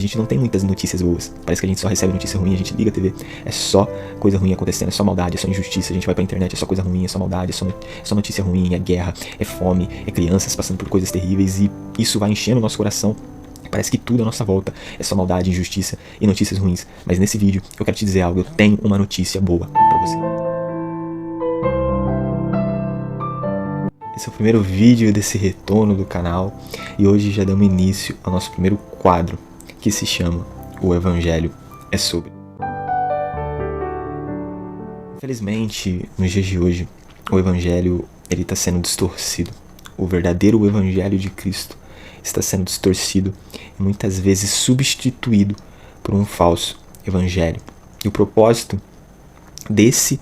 A gente não tem muitas notícias boas. Parece que a gente só recebe notícia ruim, a gente liga a TV, é só coisa ruim acontecendo, é só maldade, é só injustiça. A gente vai pra internet, é só coisa ruim, é só maldade, é só notícia ruim, é guerra, é fome, é crianças passando por coisas terríveis e isso vai enchendo o nosso coração. Parece que tudo à nossa volta é só maldade, injustiça e notícias ruins. Mas nesse vídeo eu quero te dizer algo, eu tenho uma notícia boa pra você. Esse é o primeiro vídeo desse retorno do canal e hoje já damos início ao nosso primeiro quadro, que se chama O Evangelho é Sobre. Infelizmente, nos dias de hoje, o Evangelho está sendo distorcido. O verdadeiro Evangelho de Cristo está sendo distorcido e muitas vezes substituído por um falso Evangelho. E o propósito desse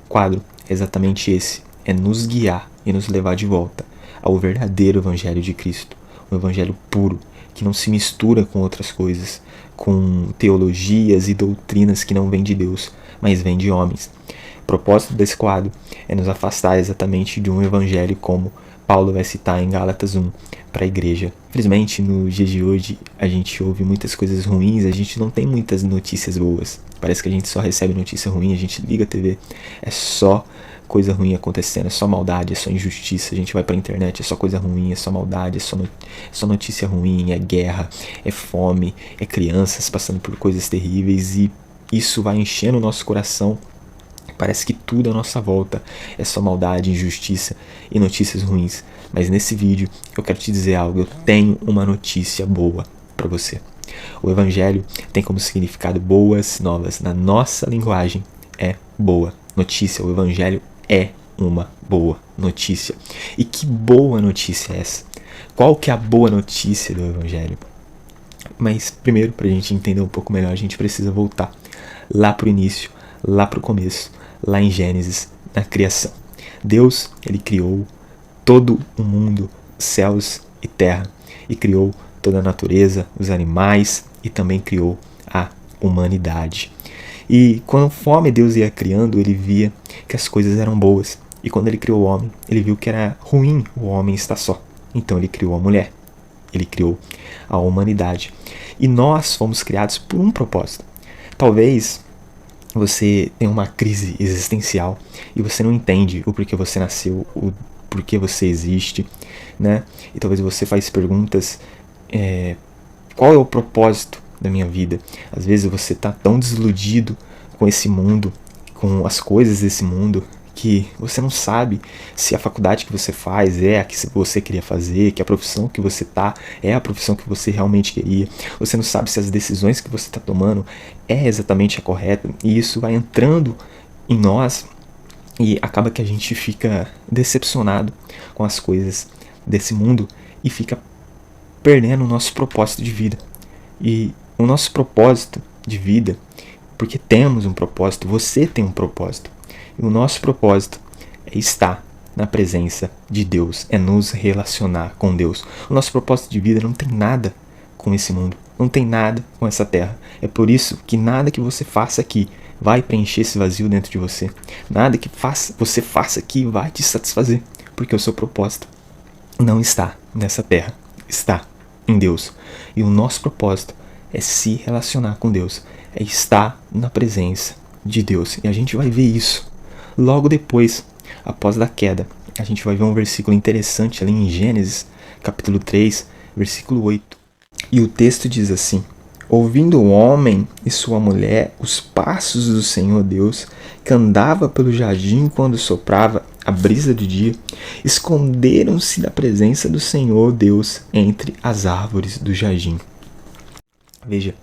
quadro é exatamente esse, é nos guiar e nos levar de volta ao verdadeiro Evangelho de Cristo, um Evangelho puro, que não se mistura com outras coisas, com teologias e doutrinas que não vêm de Deus, mas vêm de homens. O propósito desse quadro é nos afastar exatamente de um evangelho como Paulo vai citar em Gálatas 1 para a igreja. Infelizmente, nos dias de hoje, a gente ouve muitas coisas ruins, a gente não tem muitas notícias boas. Parece que a gente só recebe notícia ruim, a gente liga a TV, é só coisa ruim acontecendo, é só maldade, é só injustiça. A gente vai pra internet, é só coisa ruim, é só maldade, é só notícia ruim, é guerra, é fome, é crianças passando por coisas terríveis e isso vai enchendo o nosso coração. Parece que tudo à nossa volta é só maldade, injustiça e notícias ruins. Mas nesse vídeo eu quero te dizer algo, eu tenho uma notícia boa pra você. O Evangelho tem como significado boas novas. Na nossa linguagem é boa notícia. O Evangelho é uma boa notícia. E que boa notícia é essa? Qual que é a boa notícia do Evangelho? Mas primeiro, para a gente entender um pouco melhor, a gente precisa voltar lá para o início, lá para o começo, lá em Gênesis, na criação. Deus, ele criou todo o mundo, céus e terra, e criou toda a natureza, os animais e também criou a humanidade. E conforme Deus ia criando, ele via que as coisas eram boas. E quando ele criou o homem, ele viu que era ruim o homem estar só. Então ele criou a mulher. Ele criou a humanidade. E nós fomos criados por um propósito. Talvez você tenha uma crise existencial e você não entende o porquê você nasceu, o porquê você existe, né? E talvez você faça perguntas, qual é o propósito da minha vida? Às vezes você está tão desiludido com esse mundo, com as coisas desse mundo, que você não sabe se a faculdade que você faz é a que você queria fazer, que a profissão que você está é a profissão que você realmente queria. Você não sabe se as decisões que você está tomando é exatamente a correta. E isso vai entrando em nós e acaba que a gente fica decepcionado com as coisas desse mundo e fica perdendo o nosso propósito de vida. E o nosso propósito de vida, porque temos um propósito, você tem um propósito. E o nosso propósito é estar na presença de Deus, é nos relacionar com Deus. O nosso propósito de vida não tem nada com esse mundo, não tem nada com essa terra. É por isso que nada que você faça aqui vai preencher esse vazio dentro de você. Nada que você faça aqui vai te satisfazer, porque o seu propósito não está nessa terra, está em Deus. E o nosso propósito é se relacionar com Deus, é estar na presença de Deus. E a gente vai ver isso logo depois, após da queda. A gente vai ver um versículo interessante ali em Gênesis, capítulo 3, versículo 8. E o texto diz assim: ouvindo o homem e sua mulher os passos do Senhor Deus, que andava pelo jardim quando soprava a brisa do dia, esconderam-se da presença do Senhor Deus entre as árvores do jardim. Veja,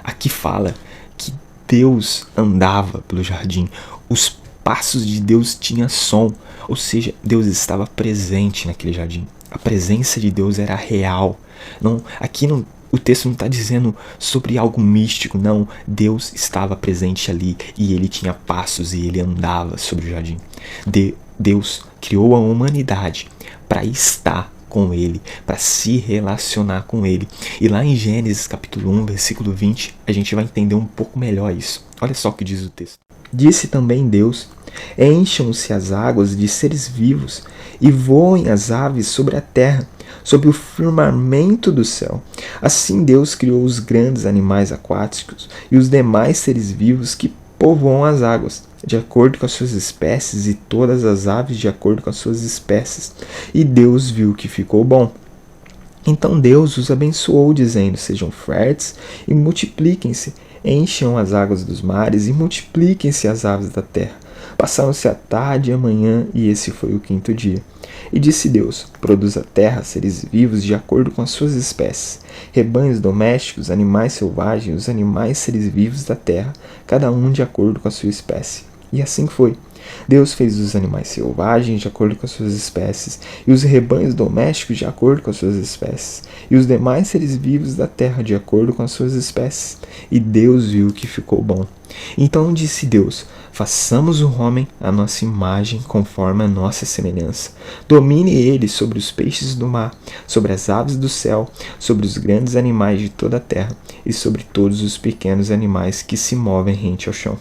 aqui fala que Deus andava pelo jardim, os passos de Deus tinham som, ou seja, Deus estava presente naquele jardim. A presença de Deus era real. O texto não está dizendo sobre algo místico, não. Deus estava presente ali e ele tinha passos e ele andava sobre o jardim. Deus criou a humanidade para estar com ele, para se relacionar com ele. E lá em Gênesis capítulo 1, versículo 20, a gente vai entender um pouco melhor isso. Olha só o que diz o texto. Disse também Deus: encham-se as águas de seres vivos e voem as aves sobre a terra, sobre o firmamento do céu. Assim Deus criou os grandes animais aquáticos e os demais seres vivos que povoam as águas, de acordo com as suas espécies, e todas as aves de acordo com as suas espécies. E Deus viu que ficou bom. Então Deus os abençoou, dizendo: sejam férteis e multipliquem-se, encham as águas dos mares e multipliquem-se as aves da terra. Passaram-se a tarde e a manhã, e esse foi o quinto dia. E disse Deus: produz a terra seres vivos de acordo com as suas espécies, rebanhos domésticos, animais selvagens, os animais seres vivos da terra, cada um de acordo com a sua espécie. E assim foi. Deus fez os animais selvagens de acordo com as suas espécies, e os rebanhos domésticos de acordo com as suas espécies, e os demais seres vivos da terra de acordo com as suas espécies. E Deus viu que ficou bom. Então disse Deus: façamos o homem à nossa imagem, conforme a nossa semelhança. Domine ele sobre os peixes do mar, sobre as aves do céu, sobre os grandes animais de toda a terra, e sobre todos os pequenos animais que se movem rente ao chão.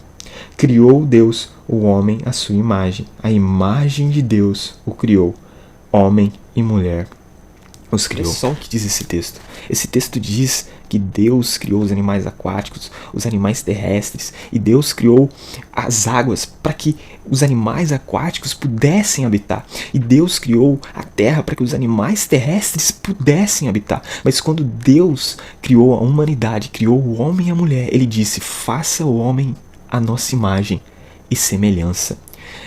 Criou Deus o homem à sua imagem. A imagem de Deus o criou. Homem e mulher os criou. Olha só o que diz esse texto. Esse texto diz que Deus criou os animais aquáticos, os animais terrestres, e Deus criou as águas para que os animais aquáticos pudessem habitar. E Deus criou a terra para que os animais terrestres pudessem habitar. Mas quando Deus criou a humanidade, criou o homem e a mulher, ele disse: faça o homem a nossa imagem e semelhança.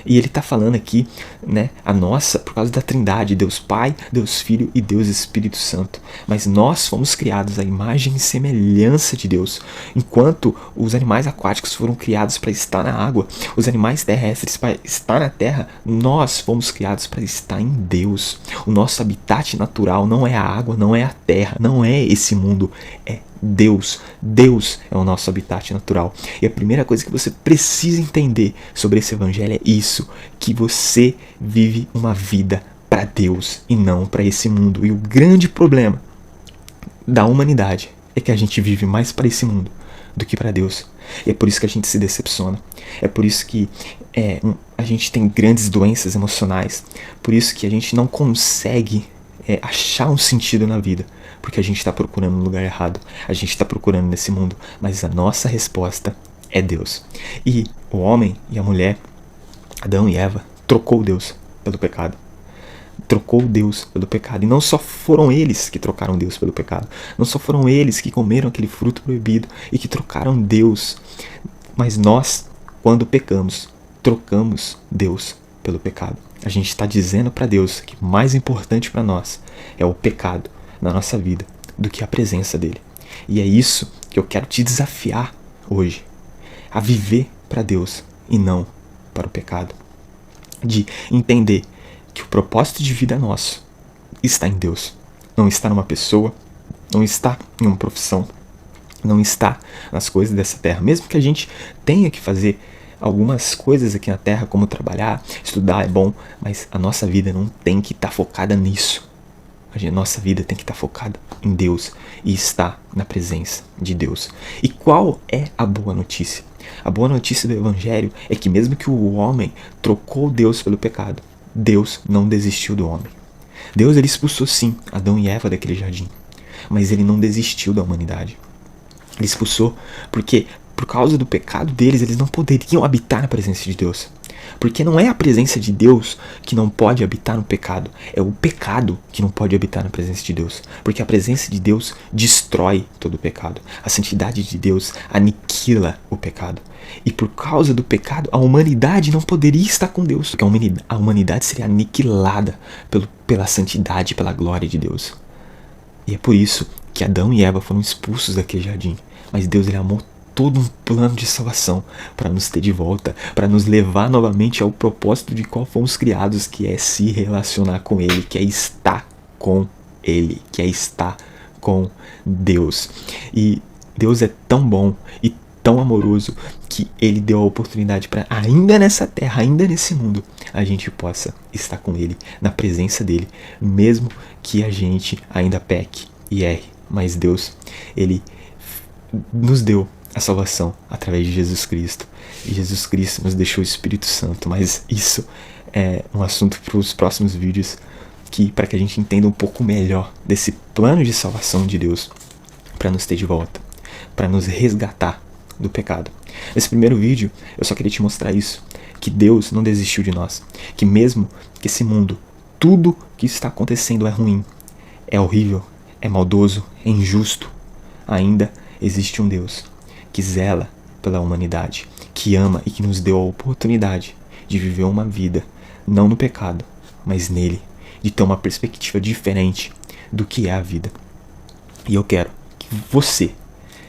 E ele está falando aqui, né, a nossa, por causa da Trindade, Deus Pai, Deus Filho e Deus Espírito Santo. Mas nós fomos criados à imagem e semelhança de Deus. Enquanto os animais aquáticos foram criados para estar na água, os animais terrestres para estar na terra, nós fomos criados para estar em Deus. O nosso habitat natural não é a água, não é a terra, não é esse mundo, é Deus. Deus é o nosso habitat natural. E a primeira coisa que você precisa entender sobre esse evangelho é isso, que você vive uma vida para Deus e não para esse mundo. E o grande problema da humanidade é que a gente vive mais para esse mundo do que para Deus. E é por isso que a gente se decepciona. É por isso que a gente tem grandes doenças emocionais. Por isso que a gente não consegue achar um sentido na vida. Porque a gente está procurando no lugar errado. A gente está procurando nesse mundo. Mas a nossa resposta é Deus. E o homem e a mulher, Adão e Eva, trocou Deus pelo pecado. Trocou Deus pelo pecado. E não só foram eles que trocaram Deus pelo pecado. Não só foram eles que comeram aquele fruto proibido e que trocaram Deus. Mas nós, quando pecamos, trocamos Deus pelo pecado. A gente está dizendo para Deus que o mais importante para nós é o pecado na nossa vida do que a presença dele. E é isso que eu quero te desafiar hoje, a viver para Deus e não para o pecado. De entender que o propósito de vida nosso está em Deus, não está numa pessoa, não está em uma profissão, não está nas coisas dessa terra. Mesmo que a gente tenha que fazer algumas coisas aqui na terra, como trabalhar, estudar é bom, mas a nossa vida não tem que estar focada nisso. A nossa vida tem que estar focada em Deus e estar na presença de Deus. E qual é a boa notícia? A boa notícia do Evangelho é que mesmo que o homem trocou Deus pelo pecado, Deus não desistiu do homem. Deus ele expulsou sim Adão e Eva daquele jardim, mas ele não desistiu da humanidade. Ele expulsou porque por causa do pecado deles, eles não poderiam habitar na presença de Deus. Porque não é a presença de Deus que não pode habitar no pecado. É o pecado que não pode habitar na presença de Deus. Porque a presença de Deus destrói todo o pecado. A santidade de Deus aniquila o pecado. E por causa do pecado, a humanidade não poderia estar com Deus. Porque a humanidade seria aniquilada pela santidade e pela glória de Deus. E é por isso que Adão e Eva foram expulsos daquele jardim. Mas Deus ele amou todo um plano de salvação para nos ter de volta, para nos levar novamente ao propósito de qual fomos criados, que é se relacionar com Ele, que é estar com Ele, que é estar com Deus. E Deus é tão bom e tão amoroso que Ele deu a oportunidade para, ainda nessa terra, ainda nesse mundo, a gente possa estar com Ele, na presença dEle, mesmo que a gente ainda peque e erre. Mas Deus, Ele nos deu a salvação através de Jesus Cristo. E Jesus Cristo nos deixou o Espírito Santo. Mas isso é um assunto para os próximos vídeos. para que a gente entenda um pouco melhor desse plano de salvação de Deus para nos ter de volta, para nos resgatar do pecado. Nesse primeiro vídeo, eu só queria te mostrar isso, que Deus não desistiu de nós, que mesmo que esse mundo, tudo que está acontecendo é ruim, é horrível, é maldoso, é injusto, ainda existe um Deus que zela pela humanidade, que ama e que nos deu a oportunidade de viver uma vida, não no pecado, mas nele, de ter uma perspectiva diferente do que é a vida. E eu quero que você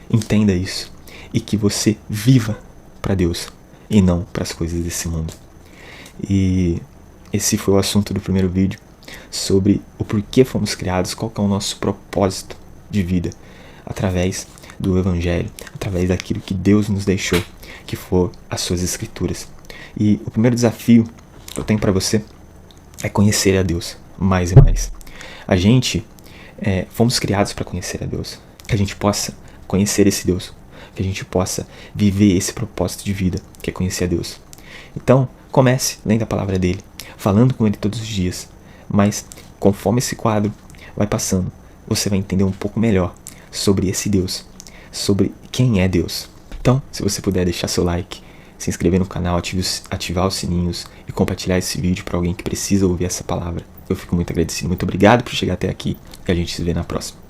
entenda isso e que você viva para Deus e não para as coisas desse mundo. E esse foi o assunto do primeiro vídeo, sobre o porquê fomos criados, qual que é o nosso propósito de vida através do Evangelho, através daquilo que Deus nos deixou, que for as suas escrituras. E o primeiro desafio que eu tenho para você é conhecer a Deus mais e mais. A gente fomos criados para conhecer a Deus, que a gente possa conhecer esse Deus, que a gente possa viver esse propósito de vida, que é conhecer a Deus. Então, comece lendo a palavra dele, falando com ele todos os dias, mas conforme esse quadro vai passando, você vai entender um pouco melhor sobre esse Deus, sobre quem é Deus. Então, se você puder deixar seu like, se inscrever no canal, ativar os sininhos e compartilhar esse vídeo para alguém que precisa ouvir essa palavra, eu fico muito agradecido. Muito obrigado por chegar até aqui e a gente se vê na próxima.